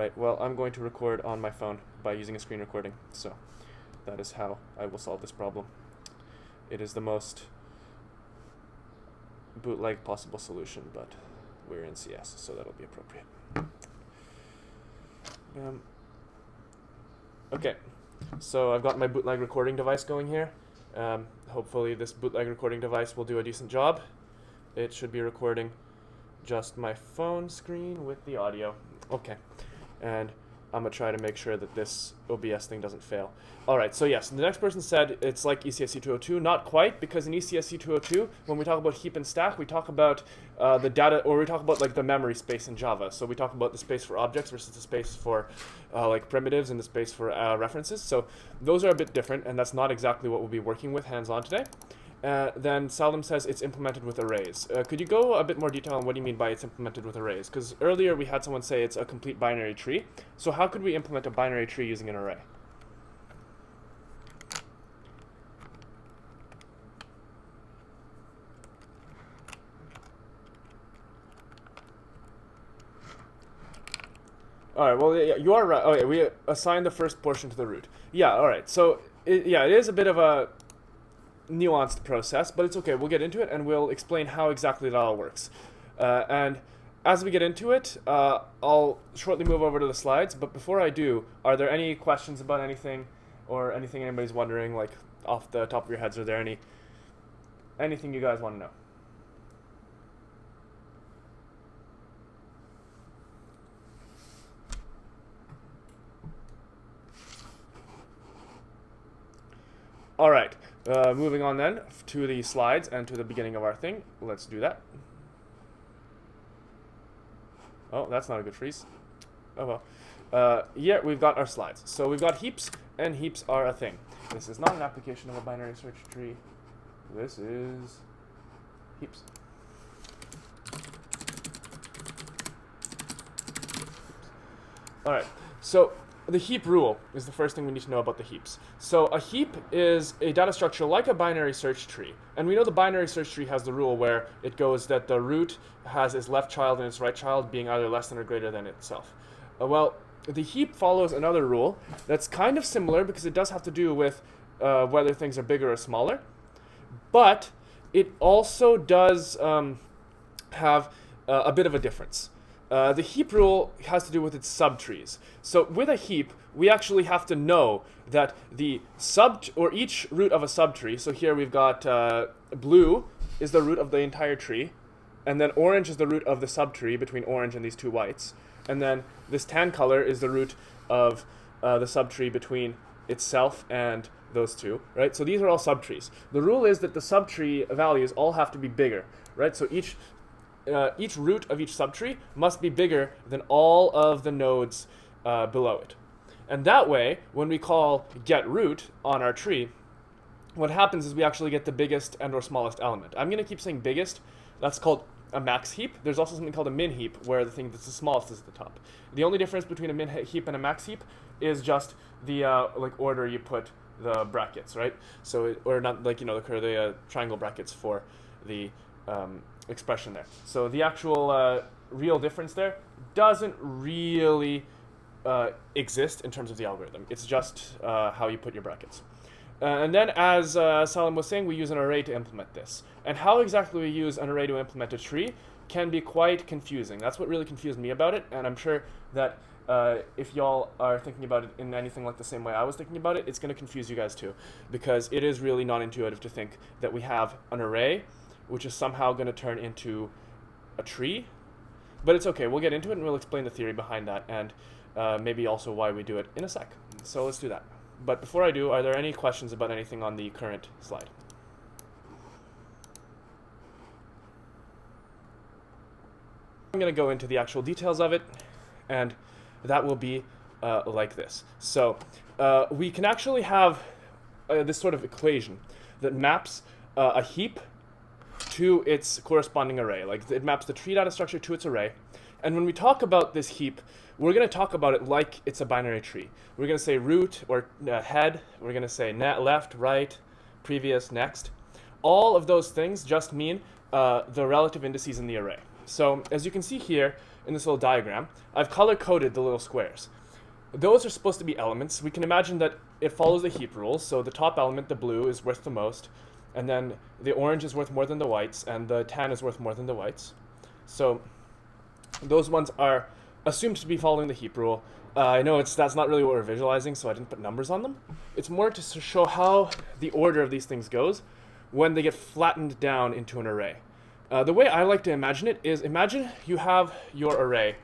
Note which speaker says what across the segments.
Speaker 1: Alright, well, I'm going to record on my phone by using a screen recording, so that is how I will solve this problem. It is the most bootleg possible solution, but we're in CS, so that'll be appropriate. Okay, so I've got my bootleg recording device going here. Hopefully this bootleg recording device will do a decent job. It should be recording just my phone screen with the audio. Okay, and I'm going to try to make sure that this OBS thing doesn't fail. Alright, so yes, the next person said it's like ECSC 202. Not quite, because in ECSC 202, when we talk about heap and stack, we talk about the data, or we talk about like the memory space in Java. So we talk about the space for objects versus the space for like primitives and the space for references. So those are a bit different, and that's not exactly what we'll be working with hands-on today. Then Salim says it's implemented with arrays. Could you go a bit more detail on what you mean by it's implemented with arrays? Because earlier we had someone say it's a complete binary tree. So how could we implement a binary tree using an array? All right, well, yeah, you are right. Okay, we assign the first portion to the root. Yeah, all right. So, it is a bit of a nuanced process, but it's okay. We'll get into it, and we'll explain how exactly that all works. And as we get into it, I'll shortly move over to the slides. But before I do, are there any questions about anything, or anything anybody's wondering, like off the top of your heads? Are there anything you guys want to know? All right, moving on then to the slides and to the beginning of our thing. Let's do that. Oh, that's not a good freeze. Oh well. Yeah, we've got our slides. So we've got heaps, and heaps are a thing. This is not an application of a binary search tree. This is heaps. All right, so the heap rule is the first thing we need to know about the heaps. So a heap is a data structure like a binary search tree. And we know the binary search tree has the rule where it goes that the root has its left child and its right child being either less than or greater than itself. Well, the heap follows another rule that's kind of similar because it does have to do with whether things are bigger or smaller. But it also does have a bit of a difference. The heap rule has to do with its subtrees. So with a heap, we actually have to know that the each root of a subtree, so here we've got blue is the root of the entire tree, and then orange is the root of the subtree between orange and these two whites, and then this tan color is the root of the subtree between itself and those two, right? So these are all subtrees. The rule is that the subtree values all have to be bigger, right? So each root of each subtree must be bigger than all of the nodes below it. And that way, when we call getRoot on our tree, what happens is we actually get the biggest and or smallest element. I'm going to keep saying biggest. That's called a max heap. There's also something called a min heap, where the thing that's the smallest is at the top. The only difference between a min heap and a max heap is just the like order you put the brackets, right? So, or not like, you know, the triangle brackets for the expression there. So the actual real difference there doesn't really exist in terms of the algorithm. It's just how you put your brackets. And then, as Salim was saying, we use an array to implement this. And how exactly we use an array to implement a tree can be quite confusing. That's what really confused me about it, and I'm sure that if y'all are thinking about it in anything like the same way I was thinking about it, it's going to confuse you guys too, because it is really non-intuitive to think that we have an array which is somehow going to turn into a tree. But it's okay, we'll get into it and we'll explain the theory behind that, and maybe also why we do it in a sec. So let's do that. But before I do, are there any questions about anything on the current slide? I'm going to go into the actual details of it, and that will be like this. So we can actually have this sort of equation that maps a heap to its corresponding array. Like, it maps the tree data structure to its array. And when we talk about this heap, we're going to talk about it like it's a binary tree. We're going to say root or head. We're going to say left, right, previous, next. All of those things just mean the relative indices in the array. So as you can see here, in this little diagram, I've color-coded the little squares. Those are supposed to be elements. We can imagine that it follows the heap rules, so the top element, the blue, is worth the most, and then the orange is worth more than the whites, and the tan is worth more than the whites. So those ones are assumed to be following the heap rule. I know that's not really what we're visualizing, so I didn't put numbers on them. It's more to show how the order of these things goes when they get flattened down into an array. The way I like to imagine it is, imagine you have your array,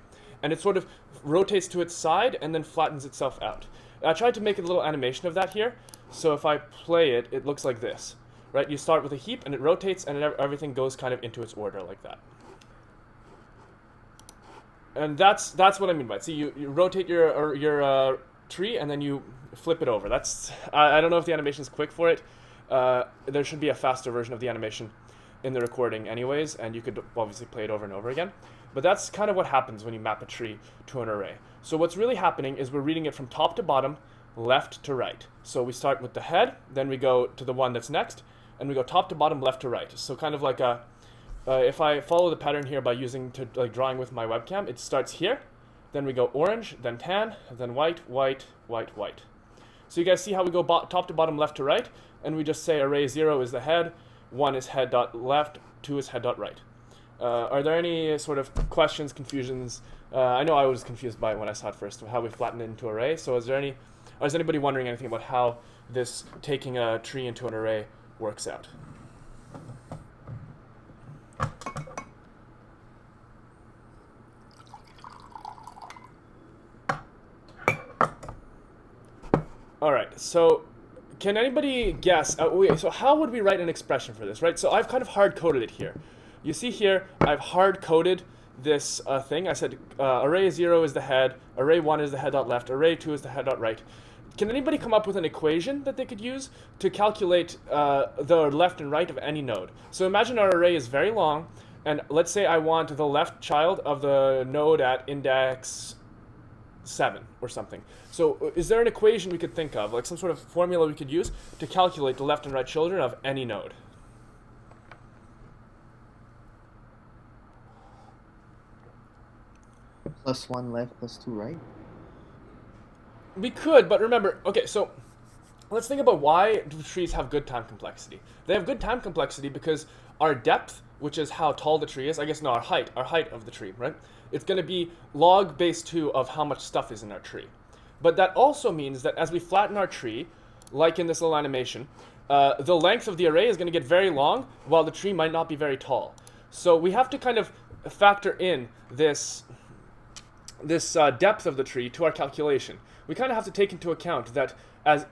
Speaker 1: and it sort of rotates to its side and then flattens itself out. I tried to make a little animation of that here, so if I play it, it looks like this. Right? You start with a heap, and it rotates, and everything goes kind of into its order like that. And that's what I mean by it. See, you rotate your tree, and then you flip it over. I don't know if the animation is quick for it. There should be a faster version of the animation in the recording anyways, and you could obviously play it over and over again. But that's kind of what happens when you map a tree to an array. So what's really happening is we're reading it from top to bottom, left to right. So we start with the head, then we go to the one that's next, and we go top to bottom, left to right. So kind of like if I follow the pattern here by drawing with my webcam, it starts here, then we go orange, then tan, then white, white, white, white. So you guys see how we go top to bottom, left to right, and we just say array 0 is the head, 1 is head dot left, 2 is head dot right. Are there any sort of questions, confusions? I know I was confused by it when I saw it first, how we flatten it into array. So is anybody wondering anything about how this taking a tree into an array works out? All right, so can anybody guess? So how would we write an expression for this, right? So I've kind of hard-coded it here. You see here, I've hard-coded this thing. I said array 0 is the head, array 1 is the head dot left, array 2 is the head dot right. Can anybody come up with an equation that they could use to calculate the left and right of any node? So imagine our array is very long, and let's say I want the left child of the node at index 7 or something. So is there an equation we could think of, like some sort of formula we could use to calculate the left and right children of any node?
Speaker 2: +1 left, +2 right?
Speaker 1: We could, but remember, okay, so let's think about why do trees have good time complexity. They have good time complexity because our depth, which is how tall the tree is, I guess no, our height of the tree, right? It's going to be log base 2 of how much stuff is in our tree. But that also means that as we flatten our tree, like in this little animation, the length of the array is going to get very long, while the tree might not be very tall. So we have to kind of factor in this depth of the tree to our calculation. We kind of have to take into account that as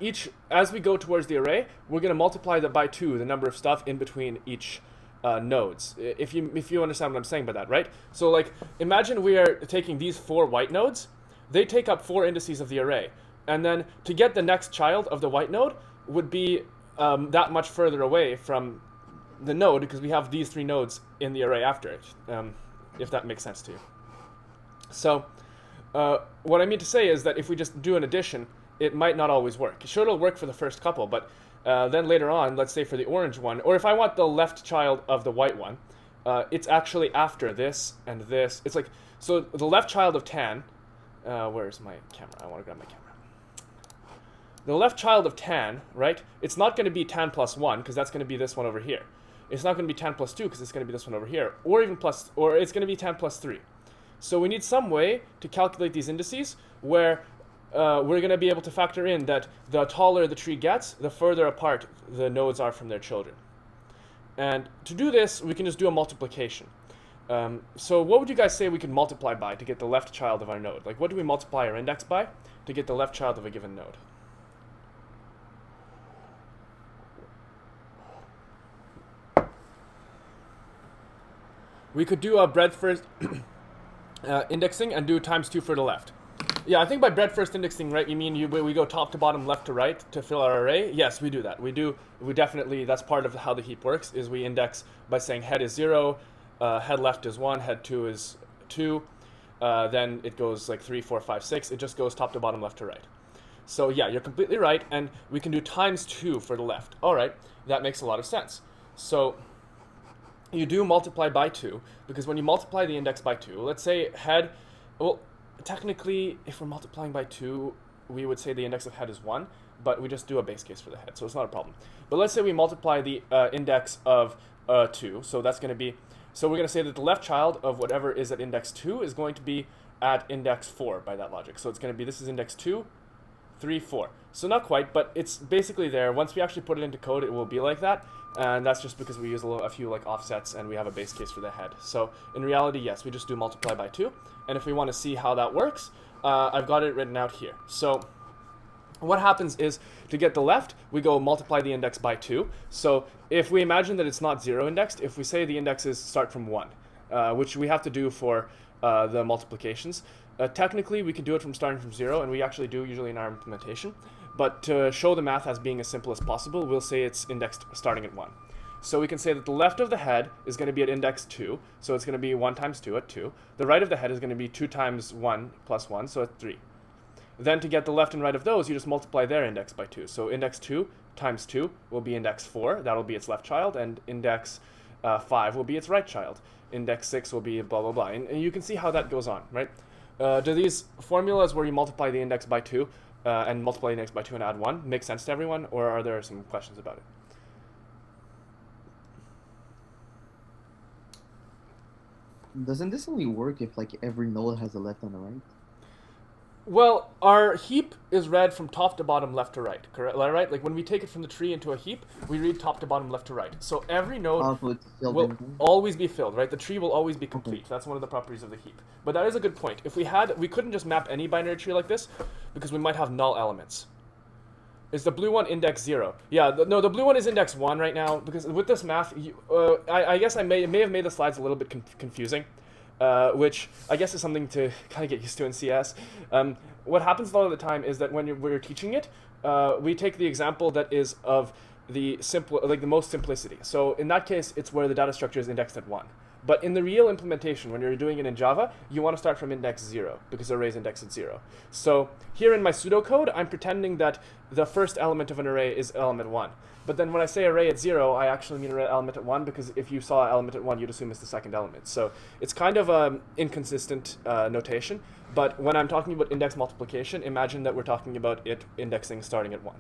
Speaker 1: we go towards the array, we're going to multiply that by 2, the number of stuff in between each nodes. If you understand what I'm saying by that, right? So like, imagine we are taking these 4 white nodes. They take up 4 indices of the array. And then to get the next child of the white node would be that much further away from the node, because we have these 3 nodes in the array after it, if that makes sense to you. So what I mean to say is that if we just do an addition, it might not always work. Sure, it'll work for the first couple, but then later on, let's say for the orange one, or if I want the left child of the white one, it's actually after this and this. It's like, so the left child of tan, where's my camera? I want to grab my camera. The left child of tan, right? It's not going to be tan plus 1, because that's going to be this one over here. It's not going to be tan plus 2, because it's going to be this one over here. Or it's going to be tan plus 3. So we need some way to calculate these indices where we're going to be able to factor in that the taller the tree gets, the further apart the nodes are from their children. And to do this, we can just do a multiplication. So what would you guys say we could multiply by to get the left child of our node? Like, what do we multiply our index by to get the left child of a given node? We could do a breadth first indexing and do times 2 for the left. Yeah, I think by breadth first indexing, right, you mean we go top to bottom, left to right to fill our array? Yes, we do that. We definitely, that's part of how the heap works, is we index by saying head is 0, head left is 1, head 2 is 2, then it goes like 3, 4, 5, 6. It just goes top to bottom, left to right. So yeah, you're completely right, and we can do times 2 for the left. All right, that makes a lot of sense. So you do multiply by 2, because when you multiply the index by 2, let's say head, well, technically, if we're multiplying by 2, we would say the index of head is 1, but we just do a base case for the head, so it's not a problem. But let's say we multiply the index of 2, so that's going to be, so we're going to say that the left child of whatever is at index 2 is going to be at index 4 by that logic. So it's going to be, this is index 2, 3, 4. So not quite, but it's basically there. Once we actually put it into code, it will be like that. And that's just because we use a few like offsets and we have a base case for the head. So in reality, yes, we just do multiply by 2. And if we want to see how that works, I've got it written out here. So what happens is, to get the left, we go multiply the index by 2. So if we imagine that it's not 0 indexed, if we say the indexes start from 1, which we have to do for the multiplications, technically we can do it from starting from 0, and we actually do usually in our implementation. But to show the math as being as simple as possible, we'll say it's indexed starting at 1. So we can say that the left of the head is going to be at index 2, so it's going to be 1 times 2 at 2. The right of the head is going to be 2 times 1 plus 1, so at 3. Then to get the left and right of those, you just multiply their index by 2. So index 2 times 2 will be index 4, that'll be its left child, and index 5 will be its right child. Index 6 will be blah, blah, blah. And you can see how that goes on, right? Do these formulas where you multiply the index by 2 and multiply the index by 2 and add 1 make sense to everyone, or are there some questions about it?
Speaker 2: Doesn't this only work if like every node has a left and a right?
Speaker 1: Well, our heap is read from top to bottom, left to right, correct? Right? Like when we take it from the tree into a heap, we read top to bottom, left to right. So every node
Speaker 2: So it's filled
Speaker 1: will
Speaker 2: in.
Speaker 1: always be filled, right? The tree will always be complete. That's one of the properties of the heap. But that is a good point. If we couldn't just map any binary tree like this, because we might have null elements. Is the blue one index 0? Yeah, no, the blue one is index 1 right now, because with this math, I guess I may have made the slides a little bit confusing. Which I guess is something to kind of get used to in CS. What happens a lot of the time is that when we're teaching it, we take the example that is of the most simplicity. So in that case, it's where the data structure is indexed at 1. But in the real implementation, when you're doing it in Java, you want to start from index 0, because the array is indexed at 0. So here in my pseudocode, I'm pretending that the first element of an array is element 1. But then when I say array at 0, I actually mean array element at 1, because if you saw element at 1, you'd assume it's the second element. So it's kind of inconsistent notation. But when I'm talking about index multiplication, imagine that we're talking about it indexing starting at 1.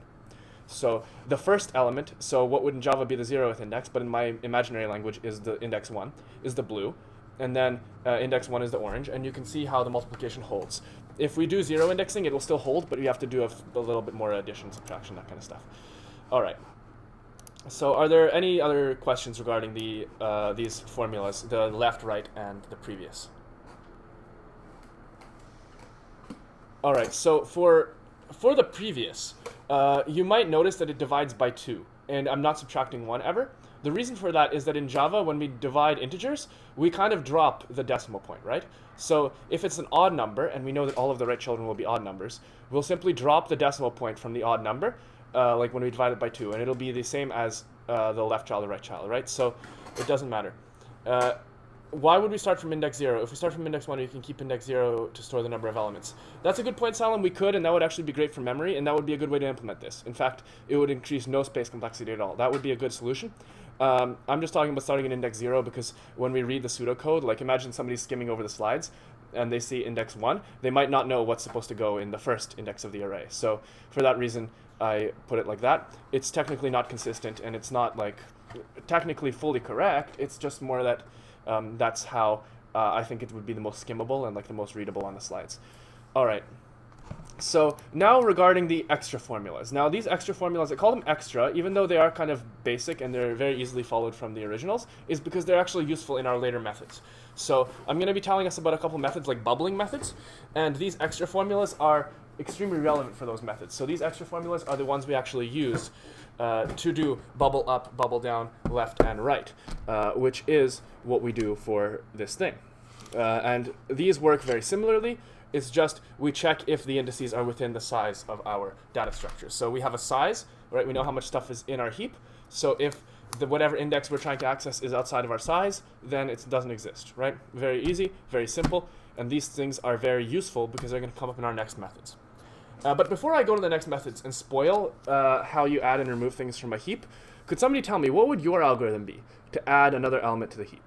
Speaker 1: So the first element, so what would in Java be the 0th index, but in my imaginary language is the index 1, is the blue. And then index 1 is the orange, and you can see how the multiplication holds. If we do 0 indexing, it will still hold, but you have to do a little bit more addition, subtraction, that kind of stuff. All right. So are there any other questions regarding these formulas, the left, right, and the previous? All right, so for the previous, you might notice that it divides by 2, and I'm not subtracting 1 ever. The reason for that is that in Java, when we divide integers, we kind of drop the decimal point, right? So if it's an odd number, and we know that all of the right children will be odd numbers, we'll simply drop the decimal point from the odd number, like when we divide it by 2, and it'll be the same as the left child or right child, right? So it doesn't matter. Why would we start from index 0? If we start from index 1, we can keep index 0 to store the number of elements. That's a good point, Salim. We could, and that would actually be great for memory, and that would be a good way to implement this. In fact, it would increase no space complexity at all. That would be a good solution. I'm just talking about starting at index 0 because when we read the pseudocode, like imagine somebody's skimming over the slides and they see index 1, they might not know what's supposed to go in the first index of the array. So for that reason, I put it like that. It's technically not consistent, and it's not like technically fully correct. It's just more that that's how I think it would be the most skimmable and like the most readable on the slides. All right. So now regarding the extra formulas. Now these extra formulas, I call them extra, even though they are kind of basic and they're very easily followed from the originals, is because they're actually useful in our later methods. So I'm going to be telling us about a couple methods like bubbling methods, and these extra formulas are extremely relevant for those methods. So these extra formulas are the ones we actually use to do bubble up, bubble down, left, and right, which is what we do for this thing. And these work very similarly. It's just we check if the indices are within the size of our data structure. So we have a size, right? We know how much stuff is in our heap. So if whatever index we're trying to access is outside of our size, then it doesn't exist, right? Very easy, very simple. And these things are very useful because they're going to come up in our next methods. But before I go to the next methods and spoil how you add and remove things from a heap, Could somebody tell me, what would your algorithm be to add another element to the heap?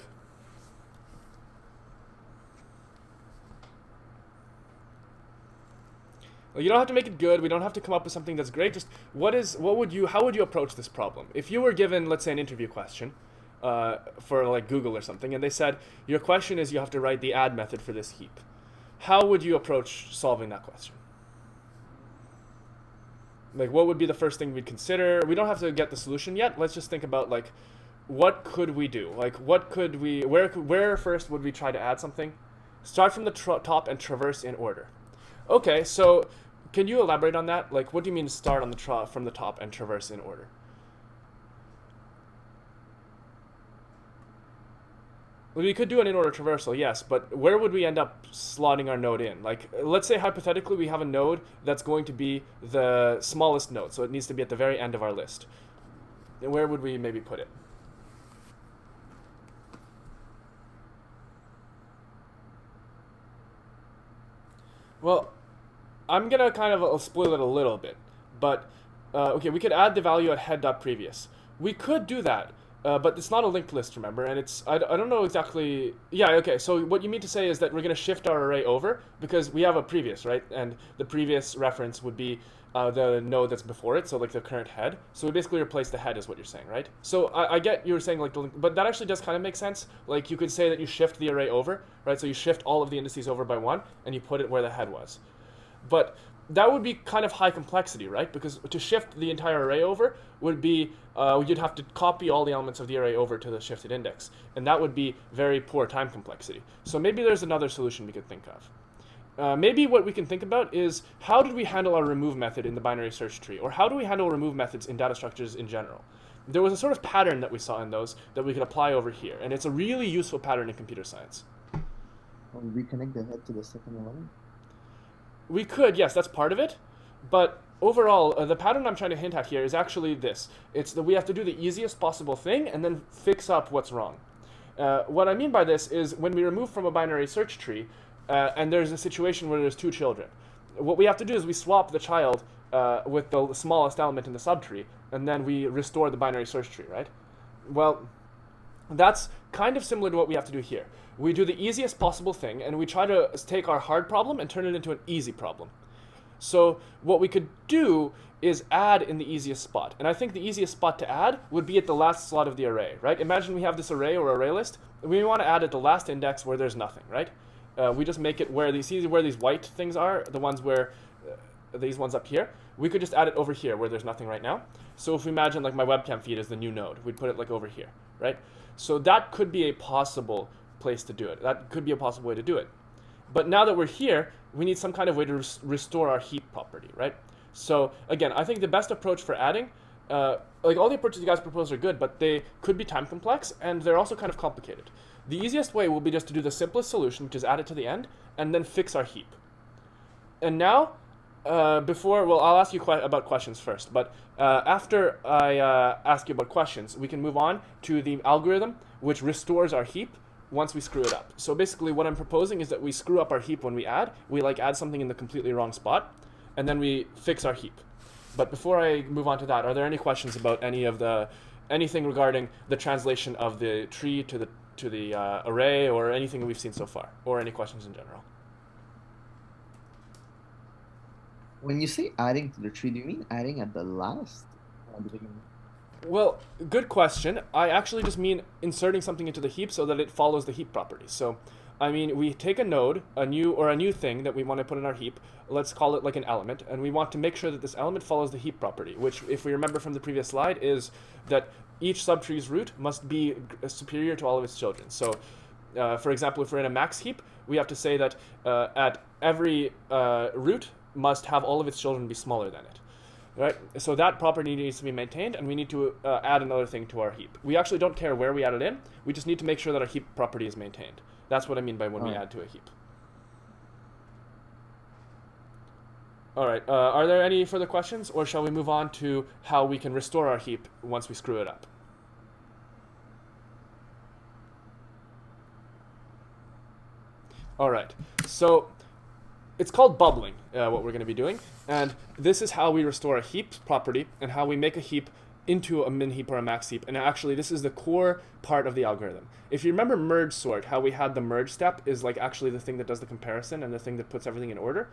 Speaker 1: Well, you don't have to make it good. We don't have to come up with something that's great. Just how would you approach this problem? If you were given, let's say, an interview question for like Google or something, and they said, your question is you have to write the add method for this heap. How would you approach solving that question? Like, what would be the first thing we'd consider? We don't have to get the solution yet. Let's just think about, like, what could we do? Like, where first would we try to add something? Start from the top and traverse in order. Okay, so can you elaborate on that? Like, what do you mean start on the from the top and traverse in order? Well, we could do an in-order traversal, yes, but where would we end up slotting our node in? Like, let's say hypothetically we have a node that's going to be the smallest node, so it needs to be at the very end of our list. And where would we maybe put it? Well, I'm going to kind of spoil it a little bit, but okay, we could add the value at head.previous. We could do that. But it's not a linked list, remember, and I don't know exactly. Yeah, okay, so what you mean to say is that we're going to shift our array over because we have a previous, right? And the previous reference would be the node that's before it, so like the current head. So we basically replace the head is what you're saying, right? So I get you were saying like but that actually does kind of make sense. Like you could say that you shift the array over, right? So you shift all of the indices over by one and you put it where the head was. But that would be kind of high complexity, right? Because to shift the entire array over would be, you'd have to copy all the elements of the array over to the shifted index. And that would be very poor time complexity. So maybe there's another solution we could think of. Maybe what we can think about is how did we handle our remove method in the binary search tree? Or how do we handle remove methods in data structures in general? There was a sort of pattern that we saw in those that we could apply over here. And it's a really useful pattern in computer science.
Speaker 2: Reconnect the head to the second element?
Speaker 1: We could, yes, that's part of it. But overall, the pattern I'm trying to hint at here is actually this. It's that we have to do the easiest possible thing and then fix up what's wrong. What I mean by this is when we remove from a binary search tree, and there's a situation where there's two children, what we have to do is we swap the child with the smallest element in the subtree, and then we restore the binary search tree, right? Well, that's kind of similar to what we have to do here. We do the easiest possible thing, and we try to take our hard problem and turn it into an easy problem. So what we could do is add in the easiest spot. And I think the easiest spot to add would be at the last slot of the array, right? Imagine we have this array or array list. We want to add at the last index where there's nothing, right? We just make it where these white things are, the ones where these ones up here. We could just add it over here where there's nothing right now. So if we imagine like my webcam feed is the new node, we'd put it like over here, right? So that could be a possible place to do it. That could be a possible way to do it. But now that we're here, we need some kind of way to restore our heap property, right? So again, I think the best approach for adding, like all the approaches you guys propose are good, but they could be time complex and they're also kind of complicated. The easiest way will be just to do the simplest solution, which is add it to the end, and then fix our heap. And now, I'll ask you about questions first, but after I ask you about questions, we can move on to the algorithm which restores our heap once we screw it up. So basically what I'm proposing is that we screw up our heap when we add something in the completely wrong spot, and then we fix our heap. But before I move on to that, are there any questions about anything regarding the translation of the tree to the array, or anything we've seen so far, or any questions in general?
Speaker 2: When you say adding to the tree, do you mean adding at the last or at the beginning?
Speaker 1: Well, good question. I actually just mean inserting something into the heap so that it follows the heap properties. So, I mean, we take a node, a new thing that we want to put in our heap, let's call it like an element, and we want to make sure that this element follows the heap property, which, if we remember from the previous slide, is that each subtree's root must be superior to all of its children. So, for example, if we're in a max heap, we have to say that at every root must have all of its children be smaller than it. Right? So that property needs to be maintained, and we need to add another thing to our heap. We actually don't care where we add it in. We just need to make sure that our heap property is maintained. That's what I mean by when we add to a heap. All right. Are there any further questions, or shall we move on to how we can restore our heap once we screw it up? All right. So it's called bubbling, what we're going to be doing. And this is how we restore a heap property and how we make a heap into a min heap or a max heap. And actually, this is the core part of the algorithm. If you remember merge sort, how we had the merge step is like actually the thing that does the comparison and the thing that puts everything in order.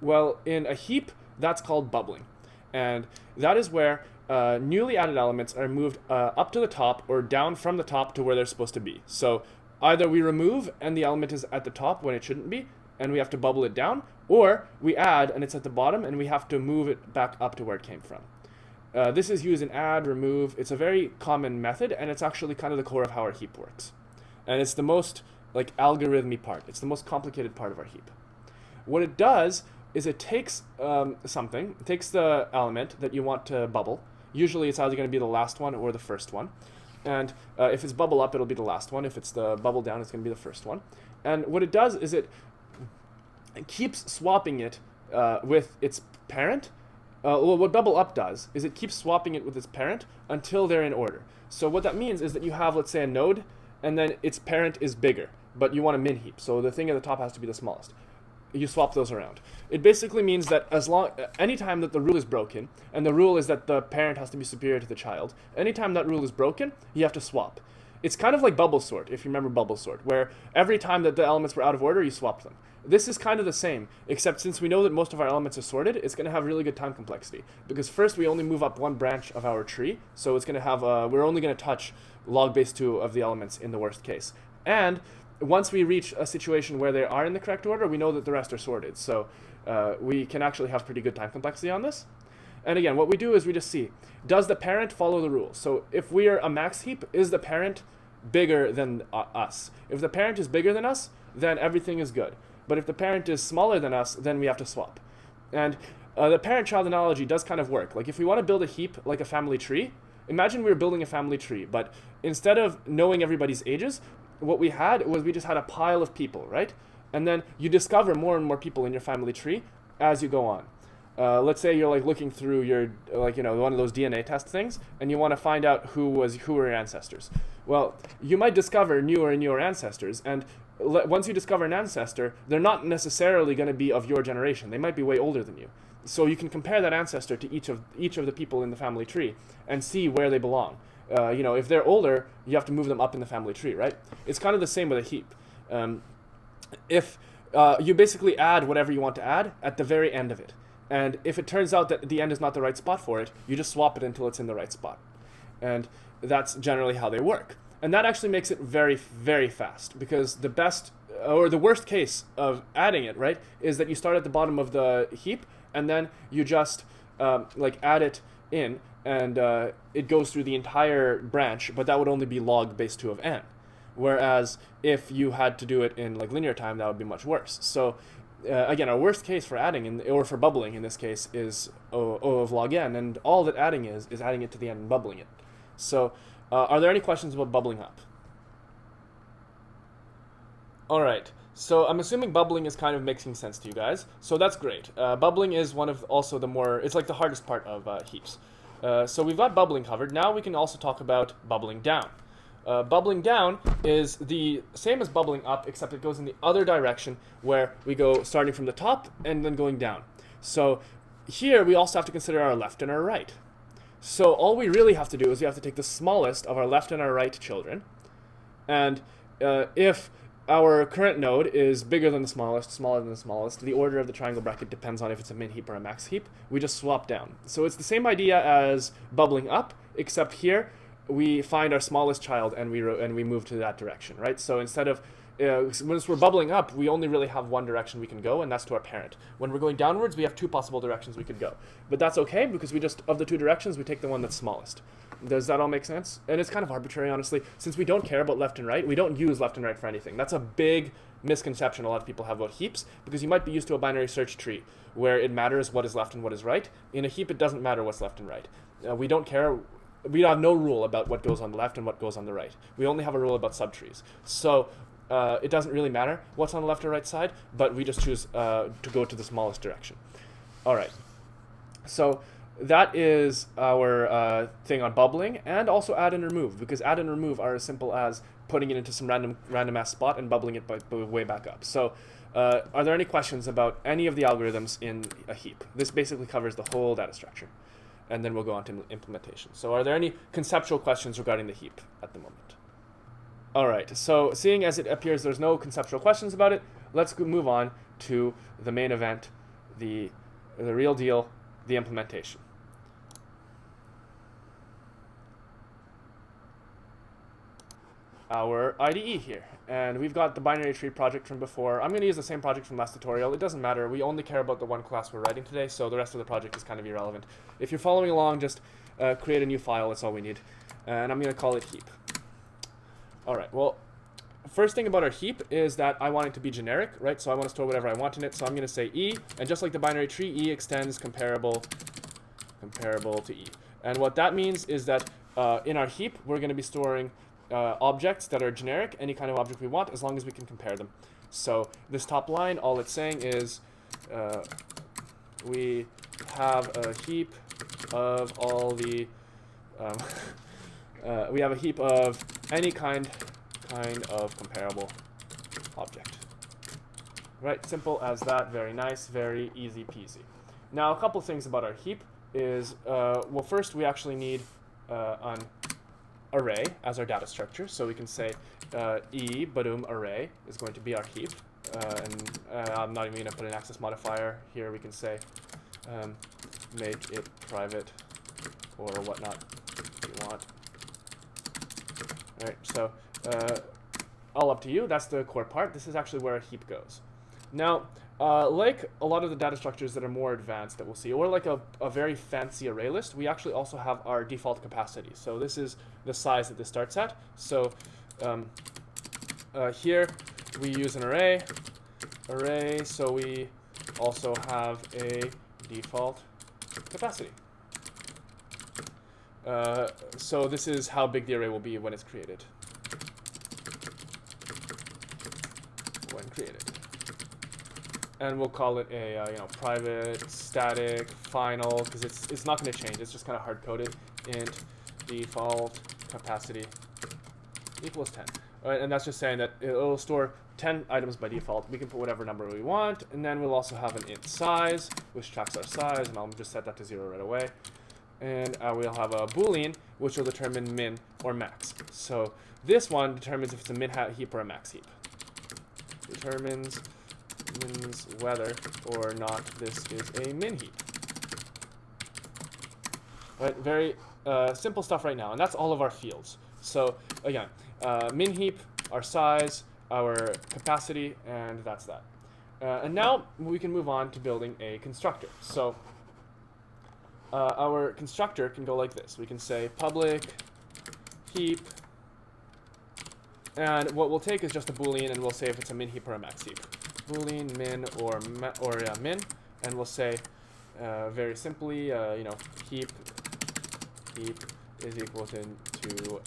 Speaker 1: Well, in a heap, that's called bubbling. And that is where newly added elements are moved up to the top or down from the top to where they're supposed to be. So either we remove and the element is at the top when it shouldn't be, and we have to bubble it down, or we add and it's at the bottom and we have to move it back up to where it came from. This is used in add, remove. It's a very common method, and it's actually kind of the core of how our heap works. And it's the most like algorithmic part. It's the most complicated part of our heap. What it does is it takes it takes the element that you want to bubble. Usually it's either going to be the last one or the first one. And if it's bubble up, it'll be the last one. If it's the bubble down, it's going to be the first one. And what it does is it keeps swapping it with its parent. Well, what bubble up does is it keeps swapping it with its parent until they're in order. So what that means is that you have, let's say, a node, and then its parent is bigger, but you want a min heap. So the thing at the top has to be the smallest. You swap those around. It basically means that anytime that the rule is broken, and the rule is that the parent has to be superior to the child, anytime that rule is broken, you have to swap. It's kind of like bubble sort, if you remember bubble sort, where every time that the elements were out of order, you swapped them. This is kind of the same, except since we know that most of our elements are sorted, it's going to have really good time complexity. Because first we only move up one branch of our tree, so it's going to have, we're only going to touch log base 2 of the elements in the worst case. And once we reach a situation where they are in the correct order, we know that the rest are sorted. So we can actually have pretty good time complexity on this. And again, what we do is we just see, does the parent follow the rules? So if we are a max heap, is the parent bigger than us? If the parent is bigger than us, then everything is good. But if the parent is smaller than us, then we have to swap. And the parent-child analogy does kind of work. Like if we want to build a heap like a family tree, imagine we were building a family tree, but instead of knowing everybody's ages, what we had was we just had a pile of people, right? And then you discover more and more people in your family tree as you go on. Let's say you're like looking through your, like, you know, one of those DNA test things, and you want to find out who were your ancestors. Well, you might discover newer and newer ancestors, and once you discover an ancestor, they're not necessarily going to be of your generation. They might be way older than you. So you can compare that ancestor to each of the people in the family tree and see where they belong. You know, if they're older, you have to move them up in the family tree, right? It's kind of the same with a heap. If you basically add whatever you want to add at the very end of it. And if it turns out that the end is not the right spot for it, you just swap it until it's in the right spot. And that's generally how they work. And that actually makes it very, very fast, because the best or the worst case of adding it, right, is that you start at the bottom of the heap and then you just like add it in, and it goes through the entire branch, but that would only be log base 2 of n. Whereas if you had to do it in like linear time, that would be much worse. So again, our worst case for adding, or for bubbling in this case, is O of log n, and all that adding is adding it to the end and bubbling it. So are there any questions about bubbling up? All right, so I'm assuming bubbling is kind of making sense to you guys, so that's great. Bubbling is one of also the more, it's like the hardest part of heaps. So we've got bubbling covered. Now we can also talk about bubbling down. Bubbling down is the same as bubbling up, except it goes in the other direction, where we go starting from the top and then going down. So here we also have to consider our left and our right. So all we really have to do is we have to take the smallest of our left and our right children, and if our current node is bigger than the smallest, smaller than the smallest, the order of the triangle bracket depends on if it's a min heap or a max heap, we just swap down. So it's the same idea as bubbling up, except here we find our smallest child and we move to that direction, right? So instead of, once we're bubbling up, we only really have one direction we can go, and that's to our parent. When we're going downwards, we have two possible directions we could go. But that's okay, because we just, of the two directions, we take the one that's smallest. Does that all make sense? And it's kind of arbitrary, honestly. Since we don't care about left and right, we don't use left and right for anything. That's a big misconception a lot of people have about heaps, because you might be used to a binary search tree where it matters what is left and what is right. In a heap, it doesn't matter what's left and right. We don't care. We have no rule about what goes on the left and what goes on the right. We only have a rule about subtrees. So it doesn't really matter what's on the left or right side, but we just choose to go to the smallest direction. All right. So that is our thing on bubbling, and also add and remove, because add and remove are as simple as putting it into some random ass spot and bubbling it by way back up. So are there any questions about any of the algorithms in a heap? This basically covers the whole data structure. and then we'll go on to implementation. So are there any conceptual questions regarding the heap at the moment? All right, so seeing as it appears there's no conceptual questions about it, let's move on to the main event, the real deal, the implementation. Our IDE here, and we've got the binary tree project from before. I'm going to use the same project from last tutorial. It doesn't matter. We only care about the one class we're writing today, so the rest of the project is kind of irrelevant. If you're following along, just create a new file. That's all we need, and I'm going to call it heap. All right, well, first thing about our heap is that I want it to be generic, right? So I want to store whatever I want in it. So I'm going to say E, and just like the binary tree, E extends comparable to E. And what that means is that in our heap, we're going to be storing objects that are generic, any kind of object we want, as long as we can compare them. So this top line, all it's saying is we have a heap of all the we have a heap of any kind of comparable object. Right, simple as that, very nice, very easy peasy. Now a couple things about our heap is, well, first we actually need an array as our data structure, so we can say E badum array is going to be our heap, and I'm not even going to put an access modifier here. We can say make it private or whatnot if you want. All right, so all up to you. That's the core part. This is actually where a heap goes. Now, like a lot of the data structures that are more advanced that we'll see, or like a very fancy array list, we actually also have our default capacity. So this is the size that this starts at. So here we use an array, so we also have a default capacity. So this is how big the array will be when it's created. And we'll call it a private static final, because it's not going to change. It's just kind of hard coded. Int default capacity equals 10. All right, and that's just saying that it'll store 10 items by default. We can put whatever number we want, and then we'll also have an int size, which tracks our size, and I'll just set that to 0 right away. And we'll have a boolean, which will determine min or max. So this one determines if it's a min heap or a max heap. Determines whether or not this is a min heap. Right, very simple stuff right now, and that's all of our fields. So again, min heap, our size, our capacity, and that's that. And now we can move on to building a constructor. So our constructor can go like this. We can say public heap, and what we'll take is just a boolean, and we'll say if it's a min heap or a max heap. Boolean min or min, and we'll say very simply, heap is equal to,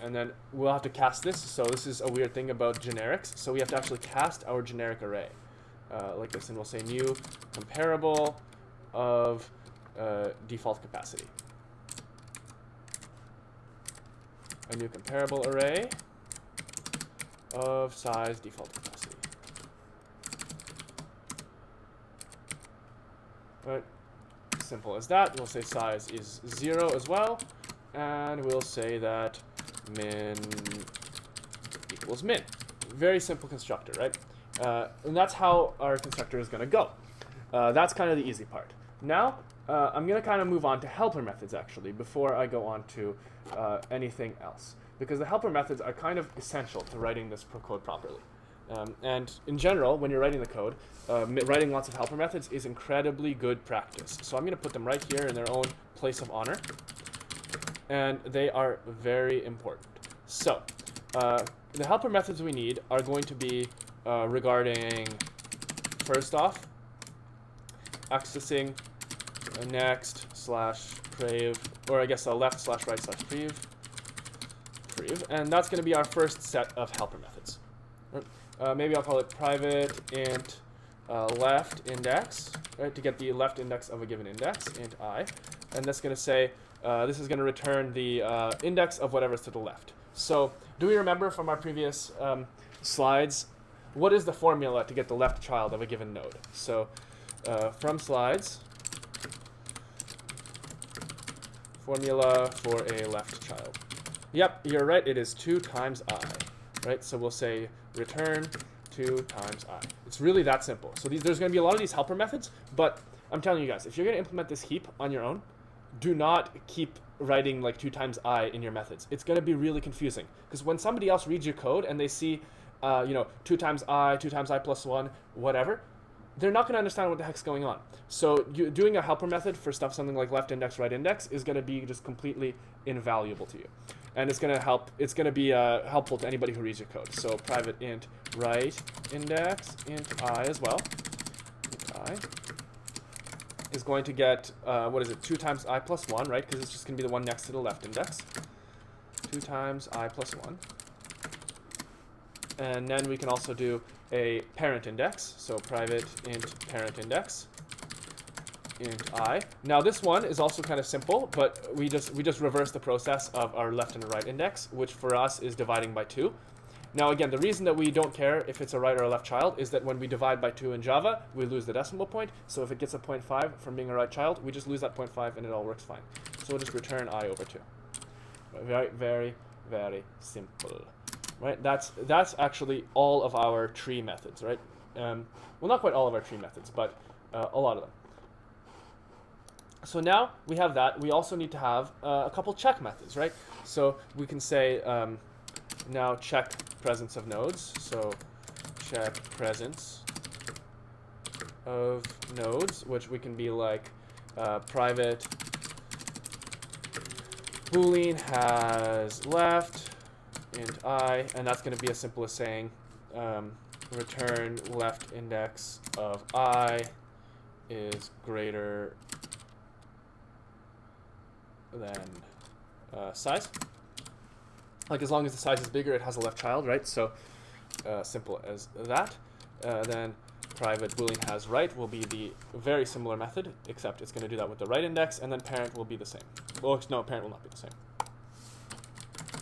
Speaker 1: and then we'll have to cast this. So this is a weird thing about generics. So we have to actually cast our generic array like this, and we'll say new comparable of default capacity. A new comparable array of size default capacity. Right, simple as that. We'll say size is 0 as well, and we'll say that min equals min. Very simple constructor, right? And that's how our constructor is going to go. That's kind of the easy part. Now, I'm going to kind of move on to helper methods, actually, before I go on to anything else. Because the helper methods are kind of essential to writing this code properly. And in general, when you're writing the code, writing lots of helper methods is incredibly good practice. So I'm going to put them right here in their own place of honor. And they are very important. So the helper methods we need are going to be regarding, first off, accessing next slash prev, or I guess a left slash right slash prev. And that's going to be our first set of helper methods. Maybe I'll call it private int left index, right, to get the left index of a given index, int I. And that's going to say, this is going to return the index of whatever's to the left. So do we remember from our previous slides, what is the formula to get the left child of a given node? So from slides, formula for a left child. Yep, you're right, it is 2 times I, right? So we'll say return 2 times I. It's really that simple. So there's going to be a lot of these helper methods, but I'm telling you guys, if you're going to implement this heap on your own, do not keep writing like 2 times I in your methods. It's going to be really confusing, because when somebody else reads your code and they see, 2 times I plus 1, whatever, they're not going to understand what the heck's going on. So doing a helper method for something like left index, right index is going to be just completely invaluable to you. And it's going to help. It's going to be helpful to anybody who reads your code. So private int right index int I as well. Int I is going to get, 2 times I plus 1, right? Because it's just going to be the one next to the left index. 2 times I plus 1. And then we can also do a parent index. So private int parent index int I. Now this one is also kind of simple, but we just reverse the process of our left and right index, which for us is dividing by 2. Now again, the reason that we don't care if it's a right or a left child is that when we divide by 2 in Java, we lose the decimal point. So if it gets a 0.5 from being a right child, we just lose that 0.5 and it all works fine. So we'll just return I over 2. Very, very, very simple. Right? That's actually all of our tree methods, right? Well, not quite all of our tree methods, but a lot of them. So now we have that. We also need to have a couple check methods, right? So we can say now check presence of nodes. So check presence of nodes, which we can be like private boolean has left int I, and that's going to be as simple as saying return left index of I is greater than size. Like as long as the size is bigger, it has a left child, right? So simple as that. Then private boolean has right will be the very similar method, except it's going to do that with the right index, and then parent will be the same. Well, no, parent will not be the same.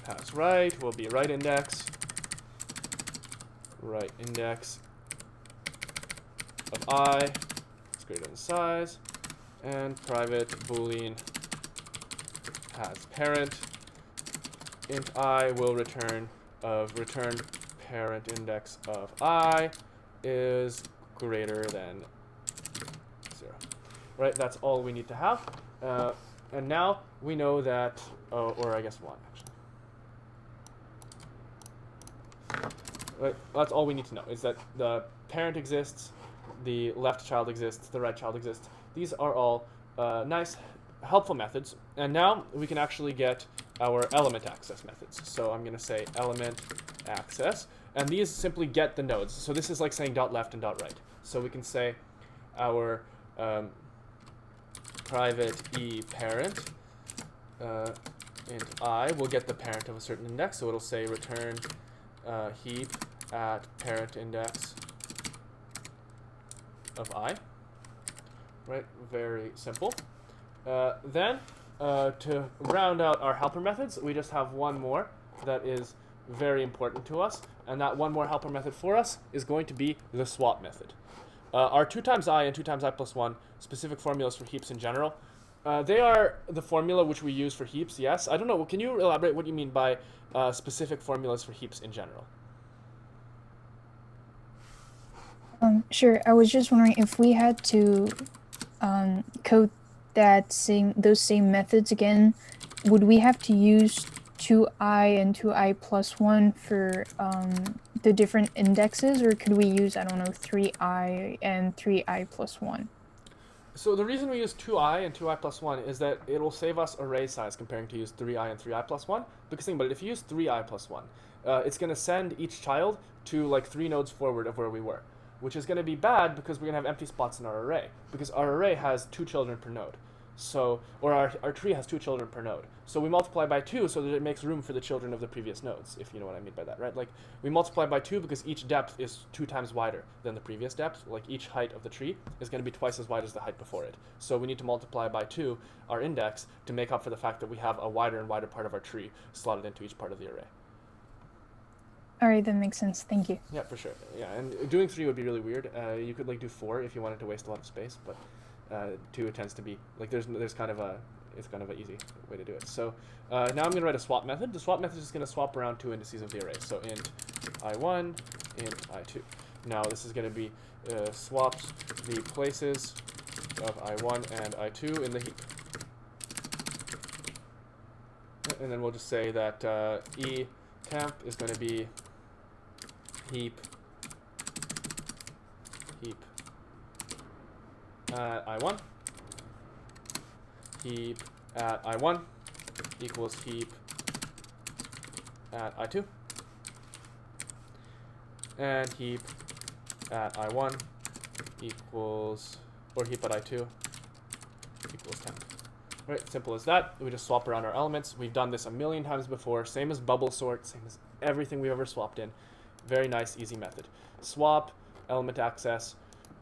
Speaker 1: Has right will be right index of I is greater than size, and private boolean has parent int I will return parent index of I is greater than 0. Right, that's all we need to have. And now we know that, or I guess 1 actually. Right, that's all we need to know, is that the parent exists, the left child exists, the right child exists. These are all nice, helpful methods. And now we can actually get our element access methods. So I'm going to say element access, and these simply get the nodes. So this is like saying dot left and dot right. So we can say our private e parent int I will get the parent of a certain index. So it'll say return heap at parent index of I. Right, very simple. Then to round out our helper methods, we just have one more that is very important to us, and that one more helper method for us is going to be the swap method. Our 2 times I and 2 times I plus 1 specific formulas for heaps in general, they are the formula which we use for heaps, yes. I don't know, can you elaborate what you mean by specific formulas for heaps in general?
Speaker 3: Sure. I was just wondering if we had to code those same methods again, would we have to use 2i and 2i plus 1 for the different indexes, or could we use, I don't know, 3i and 3i plus 1?
Speaker 1: So the reason we use 2i and 2i plus 1 is that it will save us array size comparing to use 3i and 3i plus 1. Because think about it, if you use 3i plus 1, it's going to send each child to like 3 nodes forward of where we were, which is going to be bad because we're going to have empty spots in our array, because our array has 2 children per node. So, or our tree has 2 children per node. So we multiply by 2 so that it makes room for the children of the previous nodes, if you know what I mean by that, right? Like, we multiply by 2 because each depth is 2 times wider than the previous depth. Like, each height of the tree is going to be twice as wide as the height before it. So we need to multiply by 2 our index to make up for the fact that we have a wider and wider part of our tree slotted into each part of the array.
Speaker 3: All right, that makes sense. Thank you.
Speaker 1: Yeah, for sure. Yeah, and doing 3 would be really weird. You could like do 4 if you wanted to waste a lot of space, but 2 tends to be like there's kind of a It's kind of an easy way to do it. So now I'm going to write a swap method. The swap method is just going to swap around two indices of the array. So int I1, int I2. Now this is going to be swaps the places of I1 and I2 in the heap. And then we'll just say that e temp is going to be heap at I1, heap at I1 equals heap at I2, and heap at I1 equals, or heap at I2 equals temp. Right, simple as that. We just swap around our elements. We've done this a million times before. Same as bubble sort, same as everything we've ever swapped in. Very nice, easy method. Swap, element access,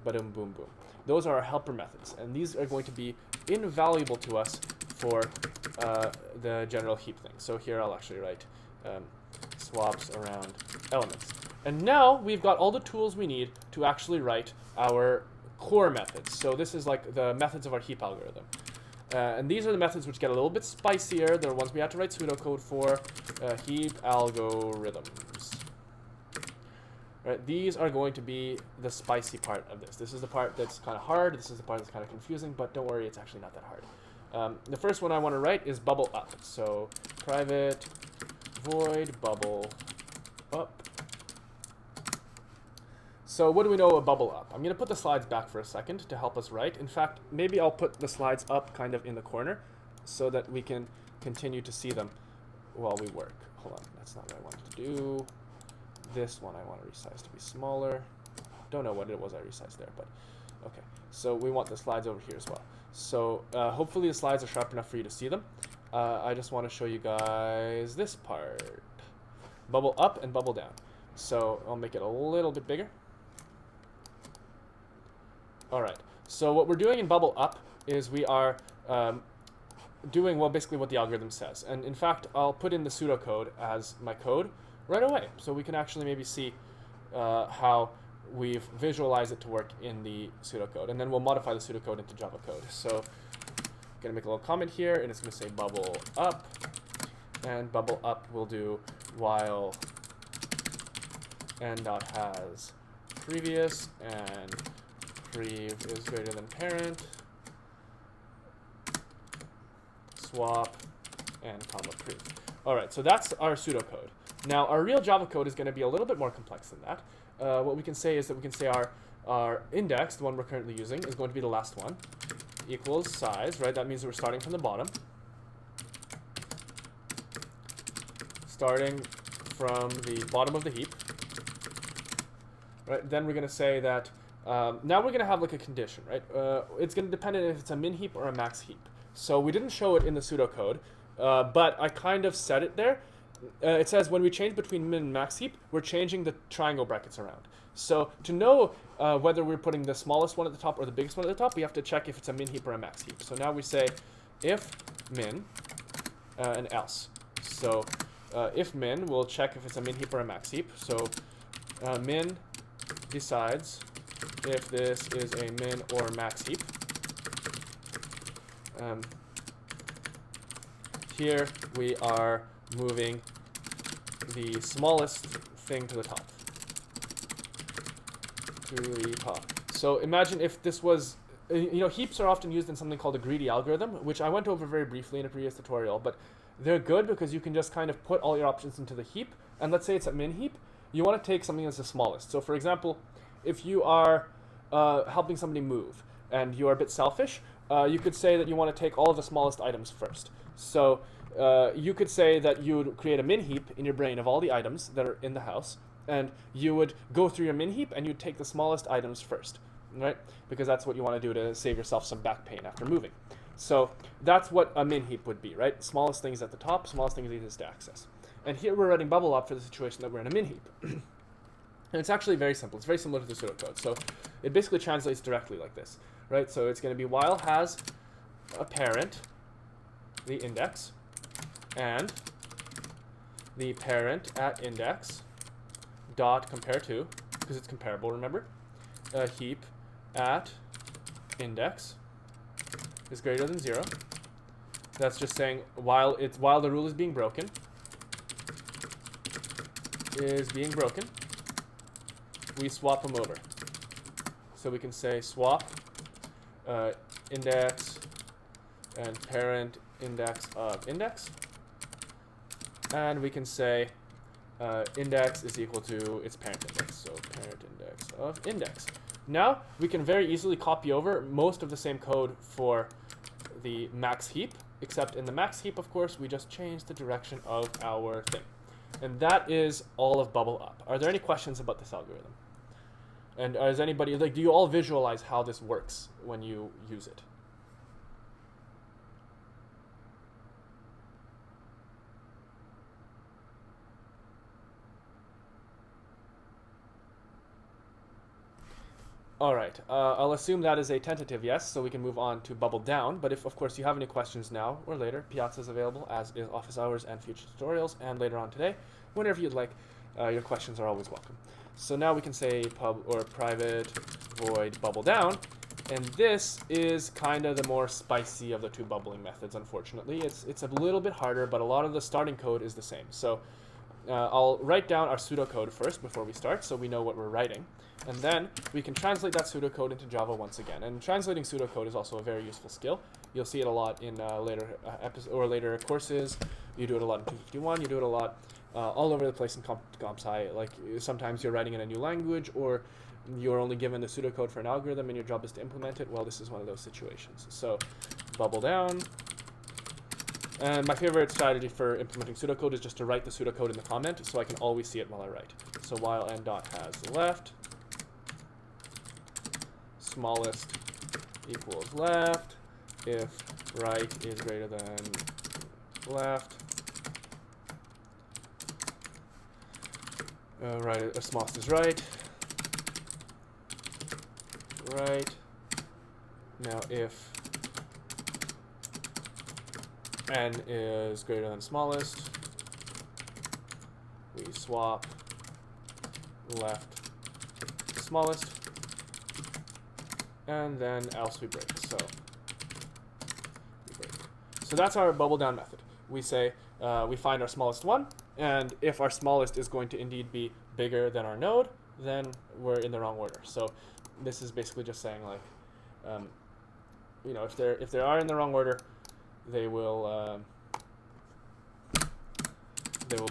Speaker 1: boom, boom, boom. Those are our helper methods, and these are going to be invaluable to us for the general heap thing. So here I'll actually write swaps around elements. And now we've got all the tools we need to actually write our core methods. So this is like the methods of our heap algorithm. And these are the methods which get a little bit spicier. They're ones we have to write pseudocode for. Heap algorithms. Right, these are going to be the spicy part of this. This is the part that's kind of hard. This is the part that's kind of confusing, but don't worry, it's actually not that hard. The first one I want to write is bubble up. So private void bubble up. So what do we know about bubble up? I'm going to put the slides back for a second to help us write. In fact, maybe I'll put the slides up kind of in the corner so that we can continue to see them while we work. Hold on, that's not what I wanted to do. This one I want to resize to be smaller. Don't know what it was I resized there, but okay. So we want the slides over here as well. So hopefully the slides are sharp enough for you to see them. I just want to show you guys this part. Bubble up and bubble down. So I'll make it a little bit bigger. Alright, so what we're doing in bubble up is we are doing, well, basically what the algorithm says. And in fact, I'll put in the pseudocode as my code right away, so we can actually maybe see how we've visualized it to work in the pseudocode. And then we'll modify the pseudocode into Java code. So I'm going to make a little comment here, and it's going to say bubble up. And bubble up will do while n.has previous and prev is greater than parent, swap, and comma prev. All right, so that's our pseudocode. Now, our real Java code is going to be a little bit more complex than that. What we can say is that we can say our index, the one we're currently using, is going to be the last one, equals size, right? That means that we're starting from the bottom. Starting from the bottom of the heap. Right, then we're going to say that now we're going to have like a condition, right? It's going to depend on if it's a min heap or a max heap. So we didn't show it in the pseudocode, but I kind of said it there. It says when we change between min and max heap, we're changing the triangle brackets around. So to know whether we're putting the smallest one at the top or the biggest one at the top, we have to check if it's a min heap or a max heap. So now we say if min and else. So if min, we'll check if it's a min heap or a max heap. So min decides if this is a min or max heap. Here we are moving the smallest thing to the top. To the top. So imagine if this was, heaps are often used in something called a greedy algorithm, which I went over very briefly in a previous tutorial, but they're good because you can just kind of put all your options into the heap, and let's say it's a min heap, you want to take something that's the smallest. So for example, if you are helping somebody move, and you are a bit selfish, you could say that you want to take all of the smallest items first. So you could say that you would create a min heap in your brain of all the items that are in the house, and you would go through your min heap and you'd take the smallest items first, right? Because that's what you want to do to save yourself some back pain after moving. So that's what a min heap would be, right? Smallest things at the top, smallest things easiest to access. And here we're writing bubble up for the situation that we're in a min heap. And it's actually very simple. It's very similar to the pseudocode. So it basically translates directly like this, right? So it's going to be while has a parent, the index, and the parent at index dot compare to, because it's comparable, remember, a heap at index is greater than 0, That's just saying while the rule is being broken, we swap them over. So we can say swap index and parent index of index, and we can say index is equal to its parent index, so parent index of index. Now we can very easily copy over most of the same code for the max heap, except in the max heap, of course, we just change the direction of our thing. And that is all of bubble up. Are there any questions about this algorithm? And is anybody, like, do you all visualize how this works when you use it? All right, I'll assume that is a tentative yes, so we can move on to bubble down. But if, of course, you have any questions now or later, Piazza is available, as is office hours and future tutorials, and later on today, whenever you'd like. Your questions are always welcome. So now we can say pub or private void bubble down, and this is kind of the more spicy of the two bubbling methods. Unfortunately, it's a little bit harder, but a lot of the starting code is the same. So I'll write down our pseudocode first before we start, so we know what we're writing. And then we can translate that pseudocode into Java once again. And translating pseudocode is also a very useful skill. You'll see it a lot in later later courses. You do it a lot in 251. You do it a lot all over the place in COMP250. Like sometimes you're writing in a new language, or you're only given the pseudocode for an algorithm, and your job is to implement it. Well, this is one of those situations. So bubble down. And my favorite strategy for implementing pseudocode is just to write the pseudocode in the comment, so I can always see it while I write. So while n dot has left, smallest equals left, if right is greater than left, right, smallest is right, now if n is greater than smallest, we swap left smallest, and then else we break. So we break. So that's our bubble down method. We say we find our smallest one, and if our smallest is going to indeed be bigger than our node, then we're in the wrong order. So this is basically just saying, like, you know, if they are in the wrong order, they will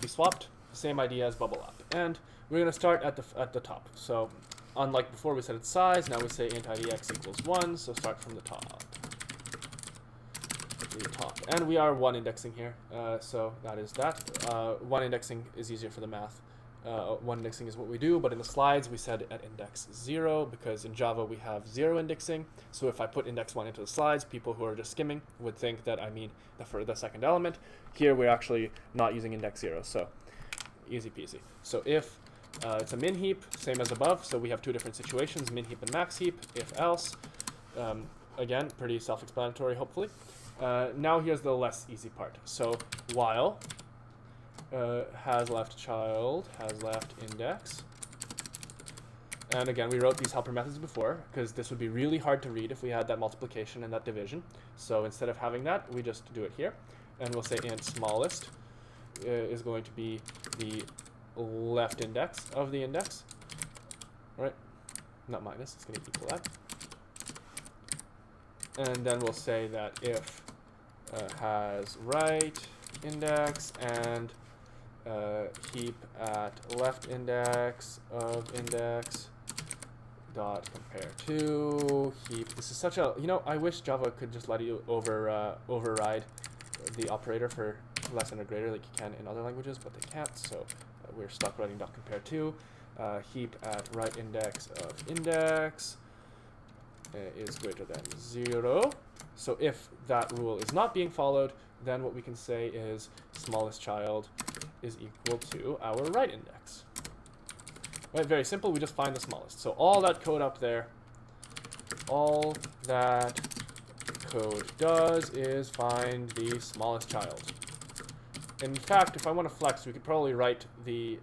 Speaker 1: be swapped. Same idea as bubble up. And we're going to start at the top. So unlike before, we set its size. Now we say int id x equals 1. So start from the top. And we are one indexing here. So that is that. One indexing is easier for the math. One indexing is what we do, but in the slides we said at index 0, because in Java we have 0 indexing. So if I put index 1 into the slides, people who are just skimming would think that I mean for the second element. Here we're actually not using index 0, so easy peasy. So if it's a min heap, same as above, so we have two different situations, min heap and max heap. If else, again, pretty self-explanatory hopefully. Now here's the less easy part. So while has left child, has left index. And again, we wrote these helper methods before, because this would be really hard to read if we had that multiplication and that division. So instead of having that, we just do it here. And we'll say int smallest is going to be the left index of the index. Right? Not minus, it's going to equal that. And then we'll say that if has right index and heap at left index of index dot compare to heap. This is such a, you know, I wish Java could just let you override the operator for less than or greater like you can in other languages, but they can't, so we're stuck writing dot compare to heap at right index of index is greater than 0. So if that rule is not being followed, then what we can say is smallest child is equal to our right index. Right, very simple, we just find the smallest. So all that code up there, all that code does is find the smallest child. In fact, if I want to flex, we could probably write the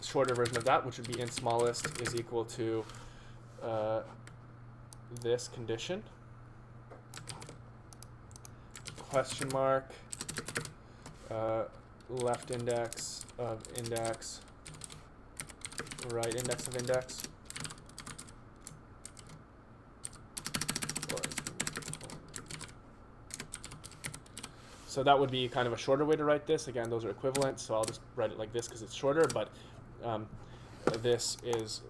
Speaker 1: shorter version of that, which would be int smallest is equal to this condition. question mark, left index of index, right index of index. So that would be kind of a shorter way to write this. Again, those are equivalent, so I'll just write it like this because it's shorter, but this is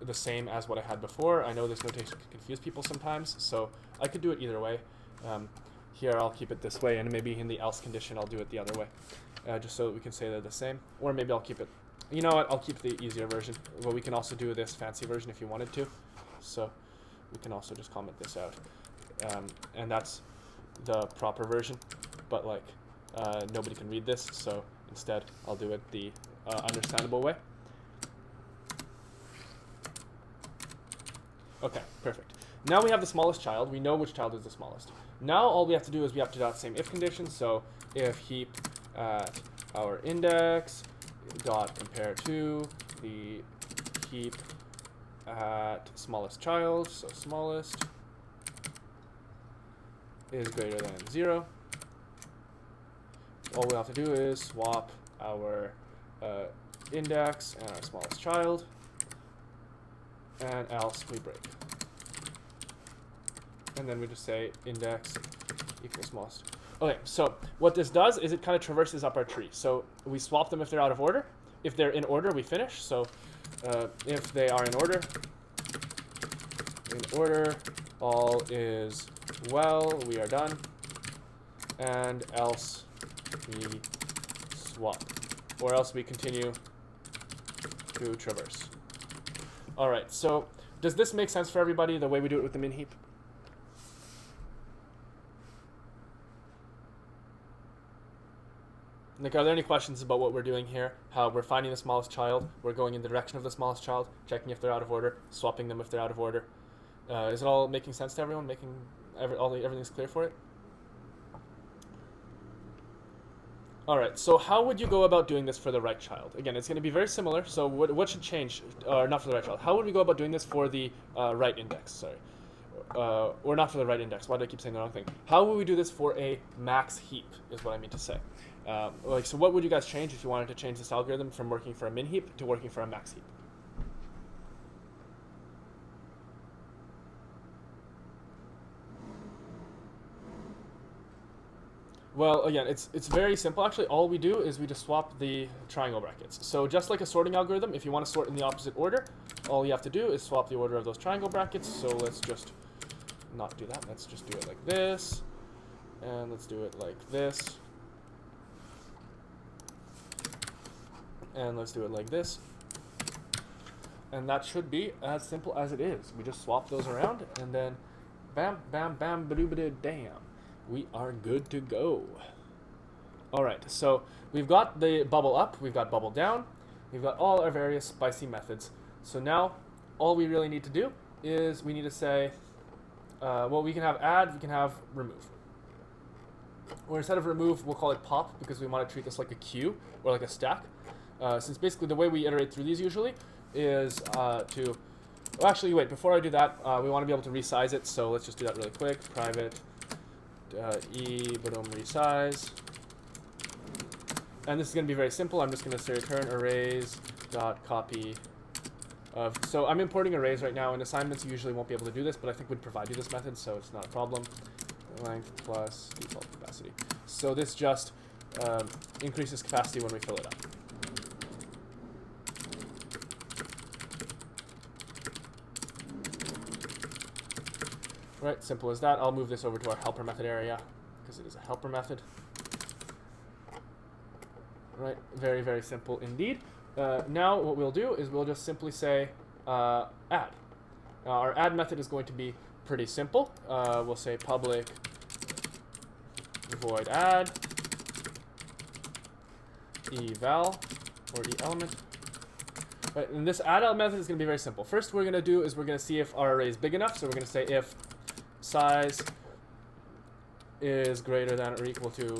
Speaker 1: the same as what I had before. I know this notation can confuse people sometimes, so I could do it either way. Here I'll keep it this way, and maybe in the else condition I'll do it the other way, just so that we can say they're the same. Or maybe I'll keep it, you know what, I'll keep the easier version. Well, we can also do this fancy version if you wanted to, so we can also just comment this out. And that's the proper version, but like nobody can read this, so instead I'll do it the understandable way. Okay, perfect. Now we have the smallest child. We know which child is the smallest. Now all we have to do is we have to do that same if condition. So if heap at our index dot compare to the heap at smallest child, so smallest is greater than 0. All we have to do is swap our index and our smallest child, and else we break. And then we just say index equals smallest. Okay, so what this does is it kind of traverses up our tree. So we swap them if they're out of order. If they're in order, we finish. So if they are in order, all is well, we are done. And else we swap. Or else we continue to traverse. All right, so does this make sense for everybody, the way we do it with the min heap? Like, are there any questions about what we're doing here? How we're finding the smallest child, we're going in the direction of the smallest child, checking if they're out of order, swapping them if they're out of order. Is it all making sense to everyone? Everything's clear for it? All right, so how would you go about doing this for the right child? Again, it's going to be very similar. So what should change? Or not for the right child. How would we go about doing this for the right index? Sorry. Or not for the right index. Why do I keep saying the wrong thing? How would we do this for a max heap is what I mean to say. So what would you guys change if you wanted to change this algorithm from working for a min heap to working for a max heap? Well, again, it's very simple. Actually, all we do is we just swap the triangle brackets. So just like a sorting algorithm, if you want to sort in the opposite order, all you have to do is swap the order of those triangle brackets. So let's just not do that. Let's just do it like this. And let's do it like this. And let's do it like this. And that should be as simple as it is. We just swap those around, and then bam, bam, bam, ba-doo-ba-doo, damn. We are good to go. All right, so we've got the bubble up, we've got bubble down, we've got all our various spicy methods. So now all we really need to do is we need to say, well, we can have add, we can have remove. Or instead of remove, we'll call it pop because we want to treat this like a queue or like a stack. Since basically the way we iterate through these usually is well, actually, wait, before I do that, we want to be able to resize it, so let's just do that really quick. Private resize. And this is going to be very simple. I'm just going to say return arrays dot copy of. So I'm importing arrays right now. In assignments, you usually won't be able to do this, but I think we'd provide you this method, so it's not a problem. Length plus default capacity. So this just increases capacity when we fill it up. Right, simple as that. I'll move this over to our helper method area because it is a helper method. Right, very, very simple indeed. Now what we'll do is we'll just simply say add. Our add method is going to be pretty simple. We'll say public void add eval or element. Right, and this add out method is going to be very simple. First, what we're going to do is we're going to see if our array is big enough. So we're going to say if size is greater than or equal to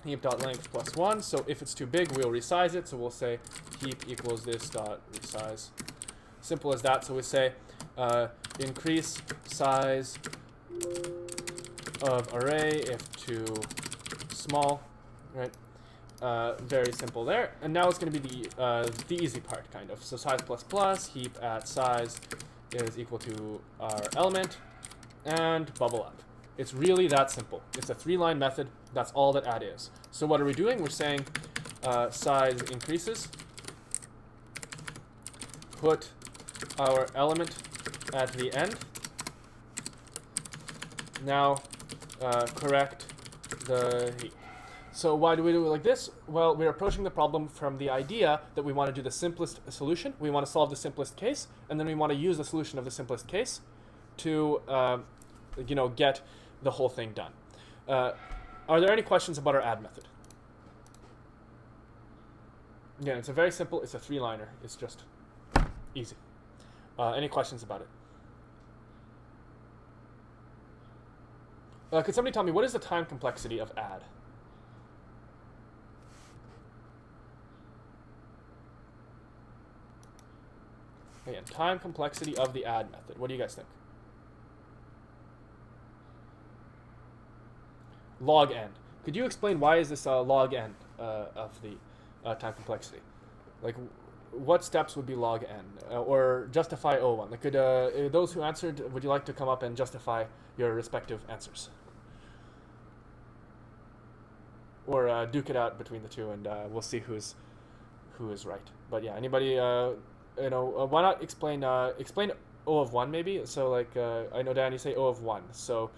Speaker 1: heap.length plus 1. So if it's too big, we'll resize it. So we'll say heap equals this dot resize. Simple as that. So we say increase size of array if too small, right? Very simple there. And now it's going to be the easy part, kind of. So size plus plus, heap at size is equal to our element, and bubble up. It's really that simple. It's a 3-line method. That's all that add is. So what are we doing? We're saying size increases. Put our element at the end. Now correct the heap. So why do we do it like this? Well, we're approaching the problem from the idea that we want to do the simplest solution. We want to solve the simplest case, and then we want to use the solution of the simplest case to get the whole thing done. Are there any questions about our add method? Again, it's a very simple, it's a 3-liner. It's just easy. Any questions about it? Could somebody tell me, what is the time complexity of add? Again, time complexity of the add method. What do you guys think? Log n. Could you explain why is this log n of the time complexity? Like, what steps would be log n? Or justify O1? Like, could those who answered, would you like to come up and justify your respective answers? Or duke it out between the two, and we'll see who is right. But yeah, anybody, why not explain O of 1 maybe? So like, I know Dan, you say O of 1. So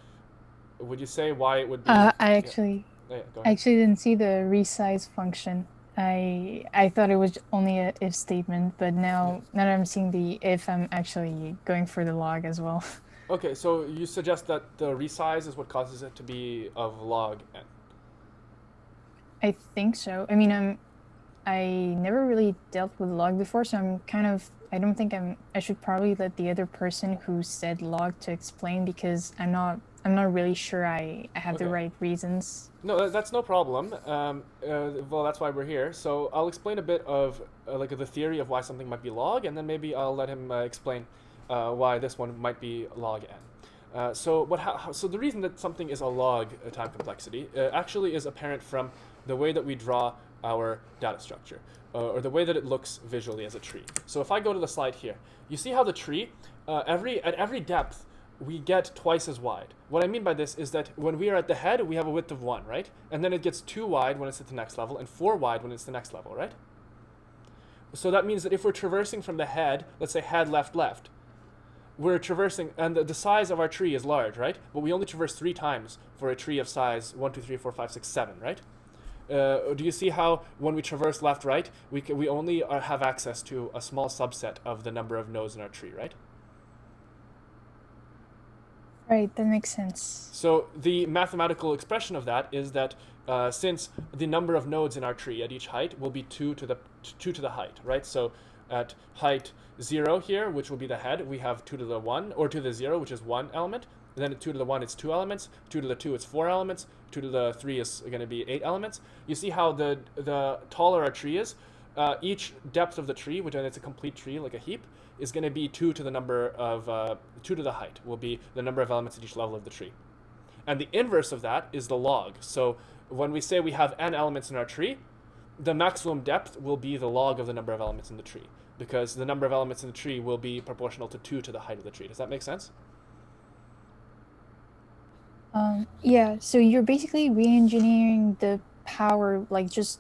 Speaker 1: would you say why it would be?
Speaker 3: I actually
Speaker 1: go ahead.
Speaker 3: I actually didn't see the resize function. I thought it was only a if statement, but now that I'm seeing the if, I'm actually going for the log as well.
Speaker 1: Okay, so you suggest that the resize is what causes it to be of log n.
Speaker 3: I think so. I mean, I never really dealt with log before, so I don't think I should probably let the other person who said log to explain, because I'm not really sure I have the right reasons.
Speaker 1: No, that's no problem. Well, that's why we're here. So I'll explain a bit of like the theory of why something might be log, and then maybe I'll let him explain why this one might be log n. So the reason that something is a log time complexity actually is apparent from the way that we draw our data structure, or the way that it looks visually as a tree. So if I go to the slide here, you see how the tree, at every depth, we get twice as wide. What I mean by this is that when we are at the head, we have a width of 1, right? And then it gets 2 wide when it's at the next level, and 4 wide when it's the next level, right? So that means that if we're traversing from the head, let's say head left, left, we're traversing, and the size of our tree is large, right? But we only traverse 3 times for a tree of size 1, 2, 3, 4, 5, 6, 7, right? Do you see how when we traverse left, right, we only have access to a small subset of the number of nodes in our tree, right?
Speaker 3: Right, that makes sense.
Speaker 1: So the mathematical expression of that is that since the number of nodes in our tree at each height will be 2 to the height, right? So at height 0 here, which will be the head, we have 2 to the 1, or 2 to the 0, which is 1 element. And then at 2 to the 1, it's 2 elements. 2 to the 2, it's 4 elements. 2 to the 3 is going to be 8 elements. You see how the taller our tree is, each depth of the tree, which when it's a complete tree, like a heap, is going to be 2 to the number of 2 to the height will be the number of elements at each level of the tree. And the inverse of that is the log. So when we say we have n elements in our tree, the maximum depth will be the log of the number of elements in the tree, because the number of elements in the tree will be proportional to 2 to the height of the tree. Does that make sense?
Speaker 3: Yeah, so you're basically re-engineering the power, like just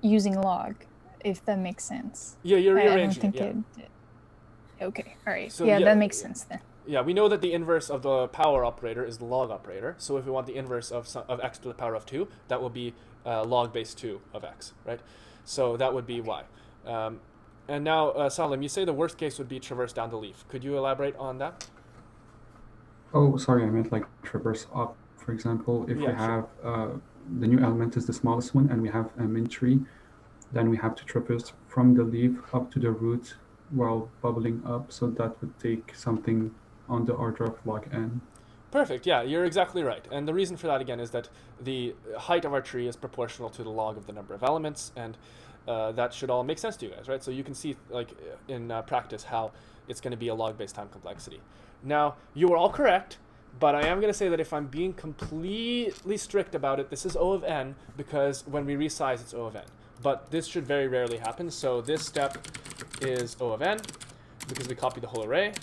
Speaker 3: using log, if that makes sense.
Speaker 1: Yeah, you're rearranging
Speaker 3: I don't think Okay, all right.
Speaker 1: So,
Speaker 3: yeah, that makes sense then.
Speaker 1: Yeah, we know that the inverse of the power operator is the log operator. So if we want the inverse of x to the power of 2, that will be log base 2 of x, right? So that would be y. And now, Salim, you say the worst case would be traverse down the leaf. Could you elaborate on that?
Speaker 4: Oh, sorry, I meant like traverse up. For example, if we have the new element is the smallest one and we have a min tree, then we have to traverse from the leaf up to the root while bubbling up. So that would take something on the order of log n.
Speaker 1: Perfect, yeah, you're exactly right. And the reason for that, again, is that the height of our tree is proportional to the log of the number of elements, and that should all make sense to you guys, right? So you can see, like, in practice how it's going to be a log-based time complexity. Now, you were all correct, But I am going to say that if I'm being completely strict about it, this is O of n, because when we resize, it's O of n. But this should very rarely happen, so this step is O of n, because we copy the whole array.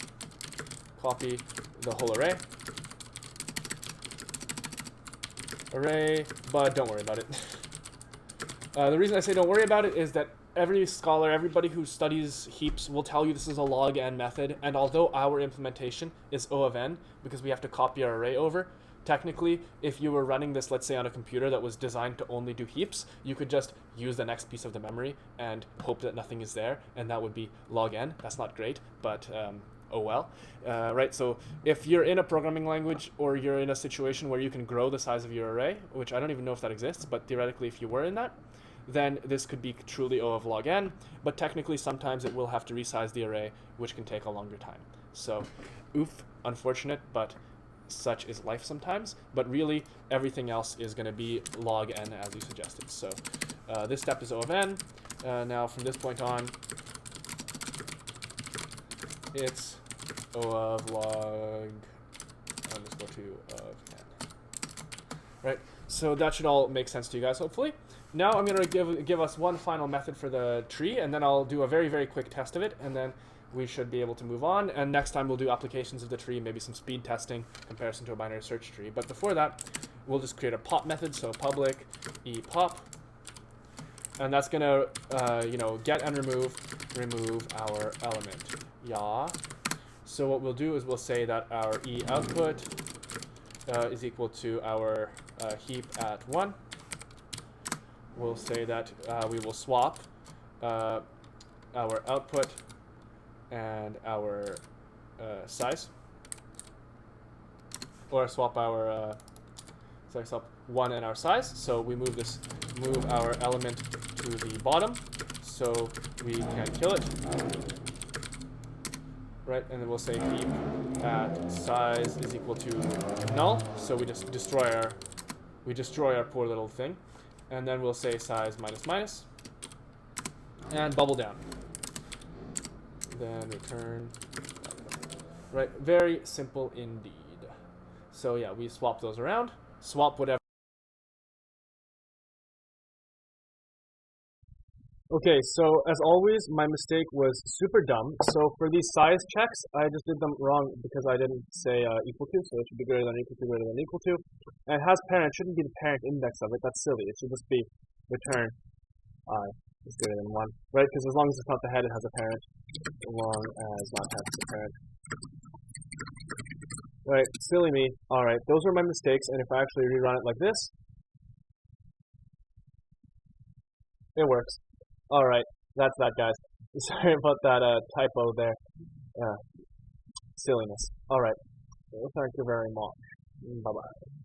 Speaker 1: Copy the whole array. But don't worry about it. The reason I say don't worry about it is that every scholar, everybody who studies heaps will tell you this is a log n method, and although our implementation is O of n, because we have to copy our array over, technically, if you were running this, let's say, on a computer that was designed to only do heaps, you could just use the next piece of the memory and hope that nothing is there, and that would be log n. That's not great, but oh well. Right, so if you're in a programming language or you're in a situation where you can grow the size of your array, which I don't even know if that exists, but theoretically if you were in that, then this could be truly O of log n, but technically sometimes it will have to resize the array, which can take a longer time. So, oof, unfortunate, but such is life sometimes. But really, everything else is going to be log n as you suggested. So, this step is O of n. Now, from this point on, it's O of log underscore 2 of n. Right, so that should all make sense to you guys, hopefully. Now I'm going to give us one final method for the tree, and then I'll do a very, very quick test of it, and then we should be able to move on. And next time we'll do applications of the tree, maybe some speed testing, comparison to a binary search tree. But before that, we'll just create a pop method, so public epop, and that's going to, get and remove our element. Yeah. So what we'll do is we'll say that our e output is equal to our heap at 1. We'll say that we will swap our output and our size, or swap our swap 1 and our size. So we move our element to the bottom, so we can kill it. Right, and then we'll say heap at size is equal to null. So we just destroy our poor little thing. And then we'll say size minus minus, and bubble down. Then return. Right, very simple indeed. So yeah, we swap those around. Swap whatever. Okay, so as always, my mistake was super dumb. So for these size checks, I just did them wrong because I didn't say equal to, so it should be greater than equal to, greater than equal to. And it has parent, it shouldn't be the parent index of it, that's silly. It should just be return I is greater than 1, right? Because as long as it's not the head, it has a parent. As long as not head has a parent. Right, silly me. Alright, those were my mistakes, and if I actually rerun it like this, it works. Alright, that's that, guys. Sorry about that typo there. Silliness. Alright, thank you very much. Bye-bye.